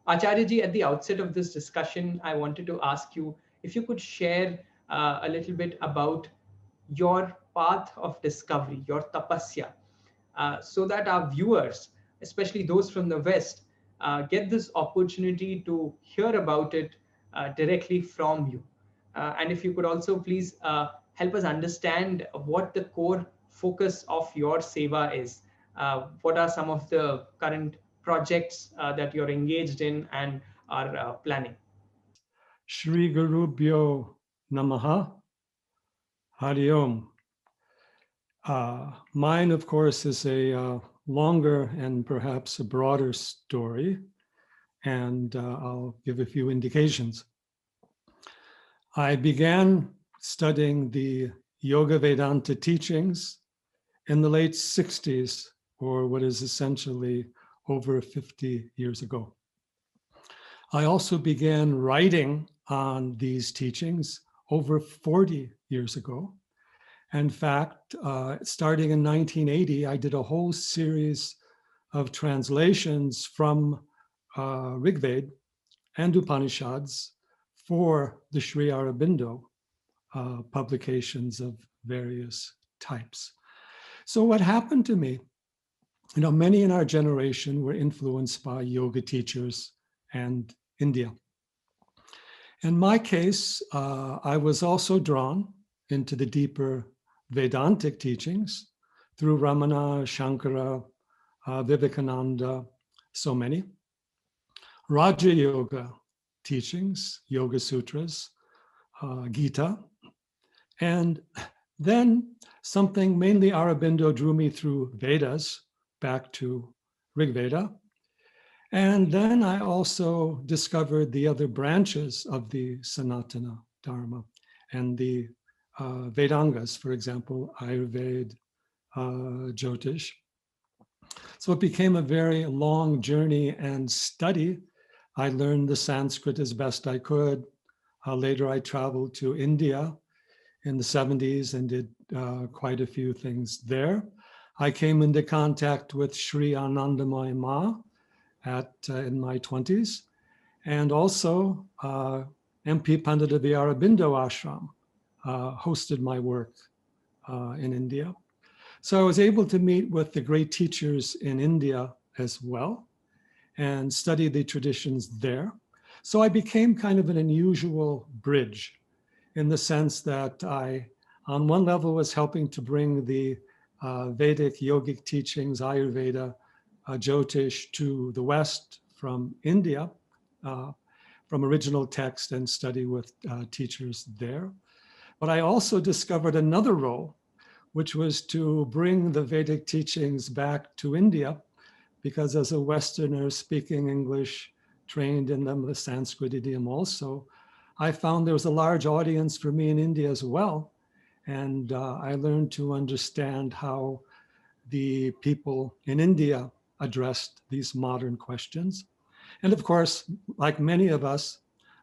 Acharya ji, at the outset of this discussion, I wanted to ask you if you could share a little bit about your path of discovery, your tapasya, so that our viewers, especially those from the West, get this opportunity to hear about it directly from you. And if you could also please help us understand what the core focus of your seva is. What are some of the current projects that you're engaged in and are planning? Shri Gurubhyo Namaha Hari Om. Mine, of course, is a longer and perhaps a broader story, and I'll give a few indications. I began studying the Yoga Vedanta teachings in the late 60s, or what is essentially over 50 years ago. I also began writing on these teachings over 40 years ago. In fact, starting in 1980, I did a whole series of translations from Rigveda and Upanishads for the Sri Aurobindo publications of various types. So what happened to me? Many in our generation were influenced by yoga teachers and India. In my case, I was also drawn into the deeper Vedantic teachings through Ramana, Shankara, Vivekananda, so many. Raja Yoga teachings, Yoga Sutras, Gita. And then something mainly Aurobindo drew me through Vedas back to Rig Veda. And then I also discovered the other branches of the Sanatana Dharma and the Vedangas, for example, Ayurveda, Jyotish. So it became a very long journey and study. I learned the Sanskrit as best I could. Later, I traveled to India in the 70s and did quite a few things there. I came into contact with Sri Anandamayi Ma in my 20s, and also MP Pandita Aurobindo Ashram hosted my work in India. So I was able to meet with the great teachers in India as well and study the traditions there. So I became kind of an unusual bridge in the sense that I, on one level, was helping to bring the Vedic yogic teachings, Ayurveda, Jyotish to the West from India, from original text and study with teachers there. But I also discovered another role, which was to bring the Vedic teachings back to India, because as a Westerner speaking English, trained in the Sanskrit idiom also, I found there was a large audience for me in India as well. And I learned to understand how the people in India addressed these modern questions. And of course, like many of us,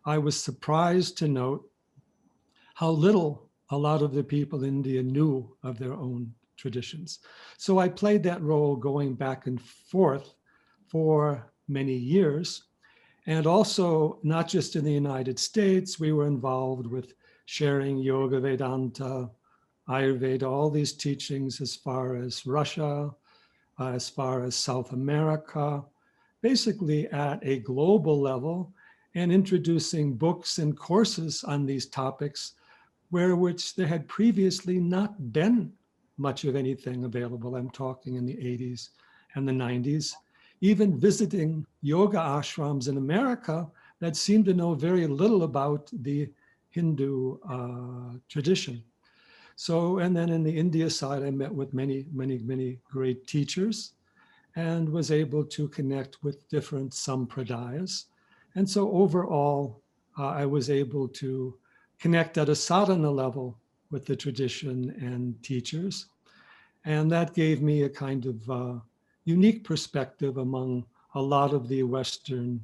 I was surprised to note how little a lot of the people in India knew of their own traditions. So I played that role going back and forth for many years. And also, not just in the United States, we were involved with sharing Yoga Vedanta, Ayurveda, all these teachings as far as Russia, as far as South America, basically at a global level, and introducing books and courses on these topics which there had previously not been much of anything available. I'm talking in the 80s and the 90s. Even visiting yoga ashrams in America that seemed to know very little about the Hindu tradition. So, and then in the India side, I met with many, many, many great teachers and was able to connect with different sampradayas. And so overall, I was able to connect at a sadhana level with the tradition and teachers. And that gave me a kind of unique perspective among a lot of the Western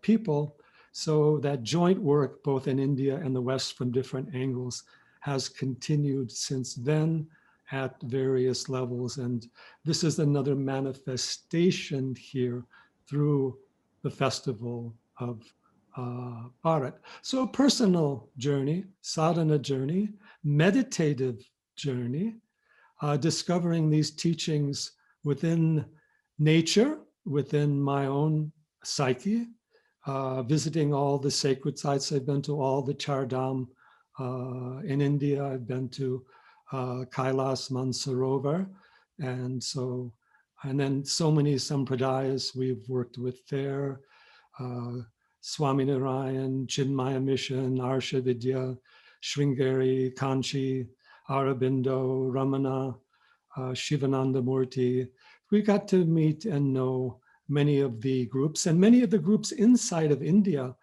people. So that joint work, both in India and the West from different angles, has continued since then at various levels. And this is another manifestation here through the Festival of Bharat. So a personal journey, sadhana journey, meditative journey, discovering these teachings within nature, within my own psyche, visiting all the sacred sites. I've been to all the Char Dham in India. I've been to Kailas Mansarovar. And then so many sampradayas we've worked with there. Swaminarayan, Chinmaya Mission, Arsha Vidya, Sringeri, Kanchi, Aurobindo, Ramana, Shivananda Murti. We got to meet and know many of the groups, and many of the groups inside of India,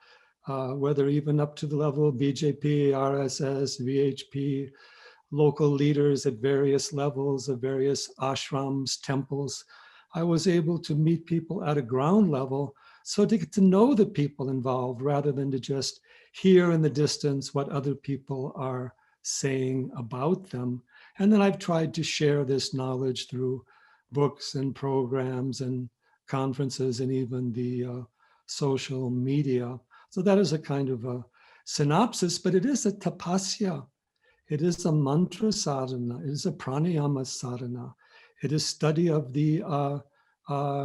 whether even up to the level of BJP, RSS, VHP, local leaders at various levels of various ashrams, temples. I was able to meet people at a ground level, so to get to know the people involved rather than to just hear in the distance what other people are saying about them. And then I've tried to share this knowledge through books and programs and conferences and even the social media. So that is a kind of a synopsis, but it is a tapasya. It is a mantra sadhana. It is a pranayama sadhana. It is study of the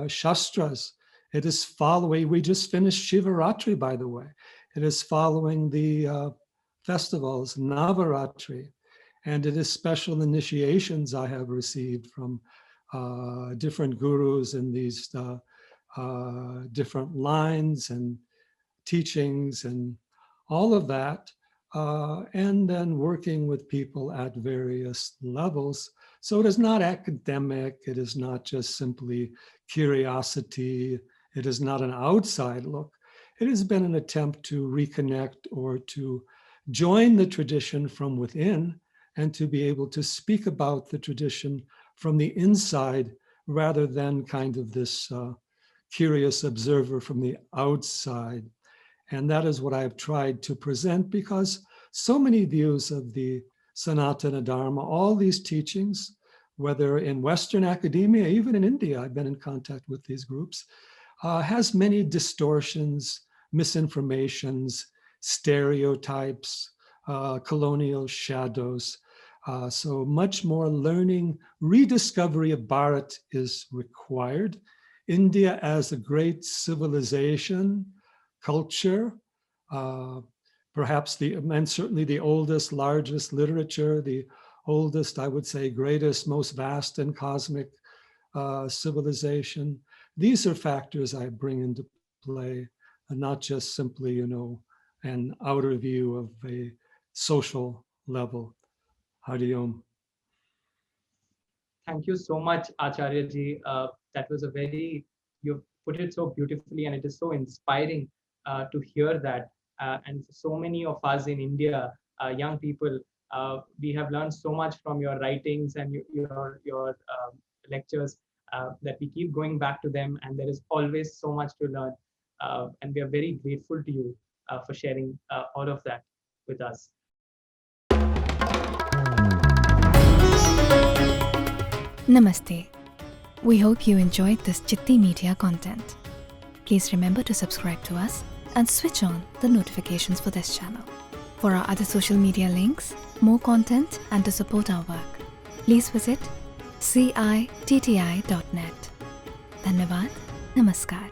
shastras. It is following, we just finished Shivaratri, by the way. It is following the festivals, Navaratri. And it is special initiations I have received from different gurus in these different lines and teachings and all of that. And then working with people at various levels. So it is not academic. It is not just simply curiosity. It is not an outside look. It has been an attempt to reconnect or to join the tradition from within and to be able to speak about the tradition from the inside rather than kind of this curious observer from the outside. And that is what I've tried to present, because so many views of the Sanatana Dharma, all these teachings, whether in Western academia, even in India, I've been in contact with these groups, has many distortions, misinformations, stereotypes, colonial shadows. So much more learning, rediscovery of Bharat is required. India as a great civilization, culture, perhaps and certainly the oldest, largest literature, the oldest, I would say, greatest, most vast and cosmic civilization. These are factors I bring into play, and not just simply, an outer view of a social level. Hari Om. Thank you so much, Acharya ji. That was you put it so beautifully, and it is so inspiring to hear that. And for so many of us in India, young people, we have learned so much from your writings and your lectures that we keep going back to them, and there is always so much to learn. And we are very grateful to you for sharing all of that with us. Namaste. We hope you enjoyed this Chitti Media content. Please remember to subscribe to us and switch on the notifications for this channel. For our other social media links, more content, and to support our work, please visit citti.net. Dhanyavad. Namaskar.